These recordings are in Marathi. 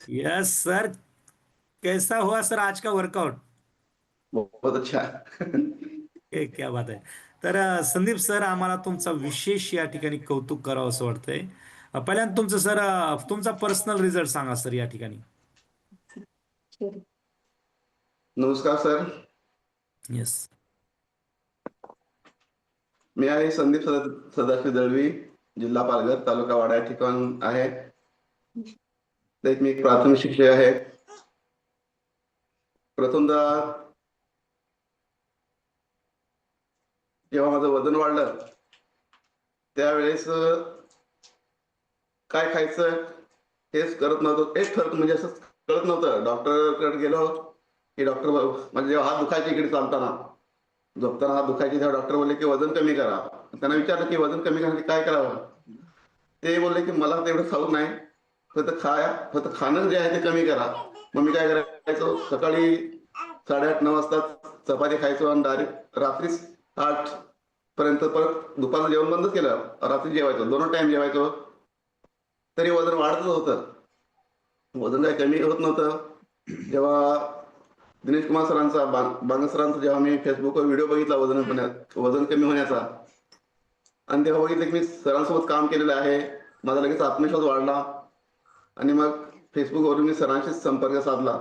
Yes sir. कैसा हुआ सर आज का वर्कआउट? बहुत अच्छा. क्या बात आहे. तर संदीप सर, आम्हाला तुमचा विशेष या ठिकाणी कौतुक करावं असं वाटतंय. पहिल्यांदा तुमचं सर, तुमचा पर्सनल रिझल्ट सांगा सर या ठिकाणी. नमस्कार सर. येस. मी आहे संदीप सदाशिव दळवी, जिल्हा पालघर, तालुका वाडा या ठिकाण आहे. त्यात मी एक प्राथमिक शिक्षक आहे. प्रथमतः जेव्हा माझं वजन वाढलं त्यावेळेस काय खायचं हेच करत नव्हतं. एक ठरत म्हणजे असं कळत नव्हतं. डॉक्टरकडे गेलो की डॉक्टर म्हणजे जेव्हा हात दुखायचे इकडे चालताना, झोपताना हात दुखायचे, तेव्हा डॉक्टर बोलले की वजन कमी करा. त्यांना विचारलं की वजन कमी करण्यासाठी काय करावं. ते बोलले की मला तेवढं ठाऊक नाही, फक्त खाणं जे आहे ते कमी करा. मग मी काय करायचो, सकाळी 8:30-9 वाजता चपाती खायचो आणि डायरेक्ट रात्रीच 8 पर्यंत परत दुपारचं जेवण बंदच केलं. रात्री जेवायचो, 2 टाइम जेवायचो. तरी वजन वाढतच होतं. वजन काही कमी होत नव्हतं. जेव्हा दिनेश कुमार सरांचा, बांगर सरांचा जेव्हा मी फेसबुकवर व्हिडिओ बघितला वजन कमी होण्याचा, आणि तेव्हा बघितलं की मी सरांसोबत काम केलेलं आहे, माझा लगेच आत्मविश्वास वाढला. आणि मग फेसबुकवरून मी सरांशी संपर्क साधला.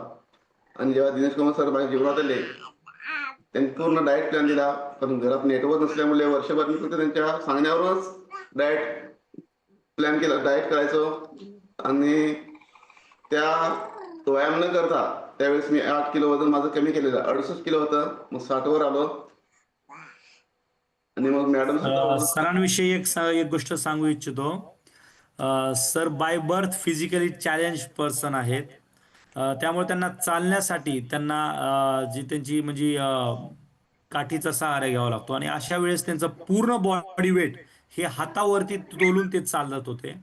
आणि जेव्हा दिनेश कुमार सर माझ्या जीवनात आले, त्यांनी पूर्ण डाएट प्लॅन दिला. पण घरात नेटवर्क नसल्यामुळे वर्षभर मी फक्त त्यांच्या सांगण्यावरच डाएट प्लॅन केला, डाएट करायचो. आणि त्या व्यायाम न करता त्यावेळेस मी 8 किलो वजन माझं कमी केलेलं. 68 किलो होतं, मग 60 वर आलो. आणि मग मॅडम सुद्धा सरांविषयी एक गोष्ट सांगू इच्छितो. Sir by birth physically challenge person आहेत. त्यामुळे त्यांना चालण्यासाठी त्यांना जी त्यांची म्हणजे काठीचा सहारा घ्यावा लागतो, आणि अशा वेळेस त्यांचं पूर्ण बॉडी वेट हे हातावरती तोलून ते चालत होते.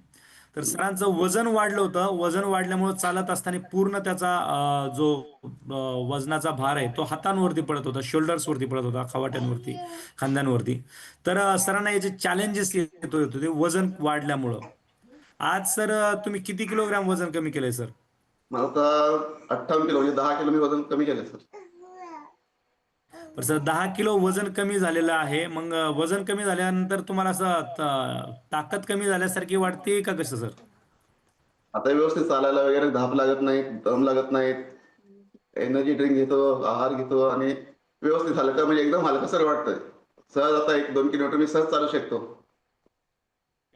तर सरांचं वजन वाढलं होतं. वजन वाढल्यामुळे चालत असताना पूर्ण त्याचा जो वजनाचा भार आहे तो हातांवरती पडत होता, शोल्डर्सवरती पडत होता, खवाट्यांवरती, खांद्यांवरती. तर सरांना याचे चॅलेंजेस येत होते वजन वाढल्यामुळं. आज सर, तुम्ही किती किलोग्राम वजन कमी केलंय सर? मला तर 58 किलो, म्हणजे 10 किलो मी वजन कमी केलं सर. तर सर 10 किलो वजन कमी झालेलं आहे. मग वजन कमी झाल्यानंतर तुम्हाला असं ताकद कमी झाल्यासारखी वाटते का कसं सर? आता व्यवस्थित चालायला वगैरे धाप लागत नाही, दम लागत नाहीत. एनर्जी ड्रिंक घेतो, आहार घेतो, आणि व्यवस्थित हलका, म्हणजे एकदम हलकसर वाटतंय. सहज आता 1-2 किलोमीटर मी सहज चालू शकतो.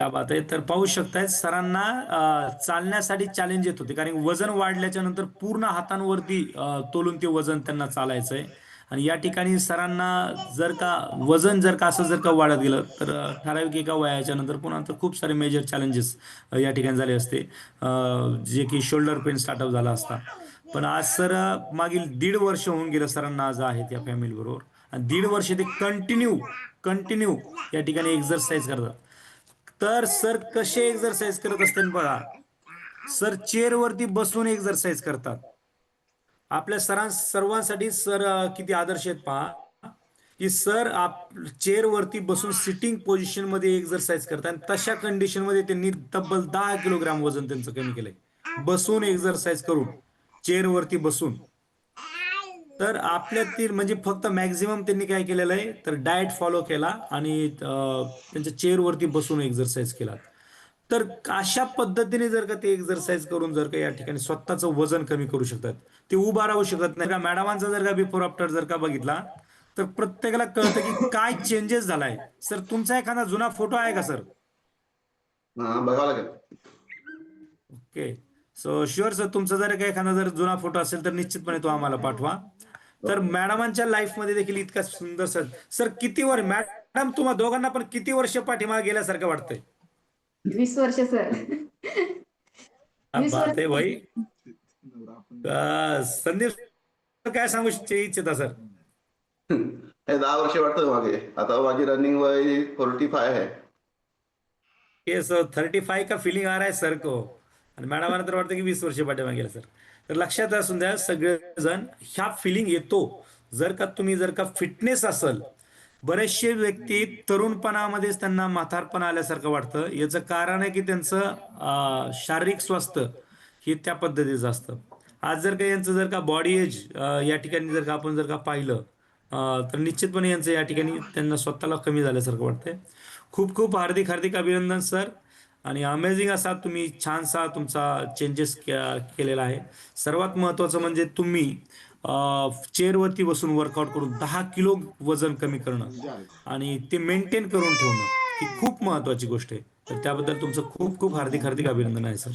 क्या बात आहे. तर पाहू शकताय सरांना चालण्यासाठी चॅलेंज येत होते, कारण वजन वाढल्याच्या नंतर पूर्ण हातांवरती तोलून ते वजन त्यांना चालायचंय. आणि या ठिकाणी सरांना जर का वजन जर का असं जर का वाढत गेलं तर ठराविक एका वयाच्या नंतर पुन्हा तर खूप सारे मेजर चॅलेंजेस या ठिकाणी झाले असते. जे की शोल्डर पेन स्टार्टअप झाला असता. पण आज सर, मागील 1.5 वर्ष होऊन गेलं सरांना आज आहेत या फॅमिली बरोबर. आणि 1.5 वर्ष ते कंटिन्यू कंटिन्यू या ठिकाणी एक्झरसाईज करतात. तर सर कसे एक्झरसाईज करत असतील बघा. सर चेअरवरती बसून एक्झरसाईज करतात. आपल्या सर्वांसाठी सर किती आदर्श आहेत पहा, की सर चेअरवरती बसून सिटिंग पोझिशन मध्ये एक्झरसाईज करतात, आणि तशा कंडिशन मध्ये त्यांनी तब्बल 10 किलोग्राम वजन त्यांचं कमी केलंय. बसून एक्झरसाईज करून, चेअरवरती बसून. तर आपल्यातील म्हणजे फक्त मॅक्झिमम त्यांनी काय केलेलं आहे, तर डाएट फॉलो केला आणि त्यांच्या चेअरवरती बसून एक्झरसाईज केला. तर अशा पद्धतीने जर का ते एक्झरसाईज करून जर का या ठिकाणी स्वतःचं वजन कमी करू शकतात, ते उभा राहू शकत नाही का. मॅडमांचा जर का बिफोर आफ्टर जर का बघितला तर प्रत्येकाला कळतं की काय चेंजेस झालाय. सर तुमचा एखादा जुना फोटो आहे का सर? हा, बघावं लागेल. ओके. सो शुअर सर, तुमचा जर का एखादा जर जुना फोटो असेल तर निश्चितपणे तो आम्हाला पाठवा. तर ओके. मॅडमांच्या लाईफ मध्ये देखील इतका सुंदर सर. सर किती मॅडम तुम्हा दोघांना पण किती वर्ष पाठीमागे गेल्यासारखं वाटतंय? 20 वर्ष सर. क्या 20 वर्ष. बात आहे भाई. संदीप सर, काय सांगू इच्छिता सर? हे 10 वर्ष वाटतं मागे. आता माझी रनिंग वय 45 आहे. ये सर 35 का फिलिंग आ रहा है सर को. आणि मॅडमांना तर वाटतं की 20 वर्ष पाठीमागे गेलं सर. तर लक्षात असून द्या सगळेजण, ह्या फिलिंग येतो जर का तुम्ही जर का फिटनेस असेल. बरेचसे व्यक्ती तरुणपणामध्येच त्यांना म्हातारपण आल्यासारखं वाटतं. याचं कारण आहे की त्यांचं शारीरिक स्वास्थ्य हे त्या पद्धतीचं असतं. आज जर का यांचं जर का बॉडी एज या ठिकाणी जर का आपण जर का पाहिलं तर निश्चितपणे यांचं या ठिकाणी त्यांना स्वतःला कमी झाल्यासारखं वाटतंय. खूप खूप हार्दिक हार्दिक अभिनंदन सर. आणि अमेझिंग असा तुम्ही छानसा तुमचा चेंजेस केलेला आहे. सर्वात महत्त्वाचं म्हणजे तुम्ही चेअरवरती बसून वर्कआउट करून 10 किलो वजन कमी करणं आणि ते मेंटेन करून ठेवणं ही खूप महत्त्वाची गोष्ट आहे. तर त्याबद्दल तुमचं खूप खूप हार्दिक हार्दिक अभिनंदन आहे सर.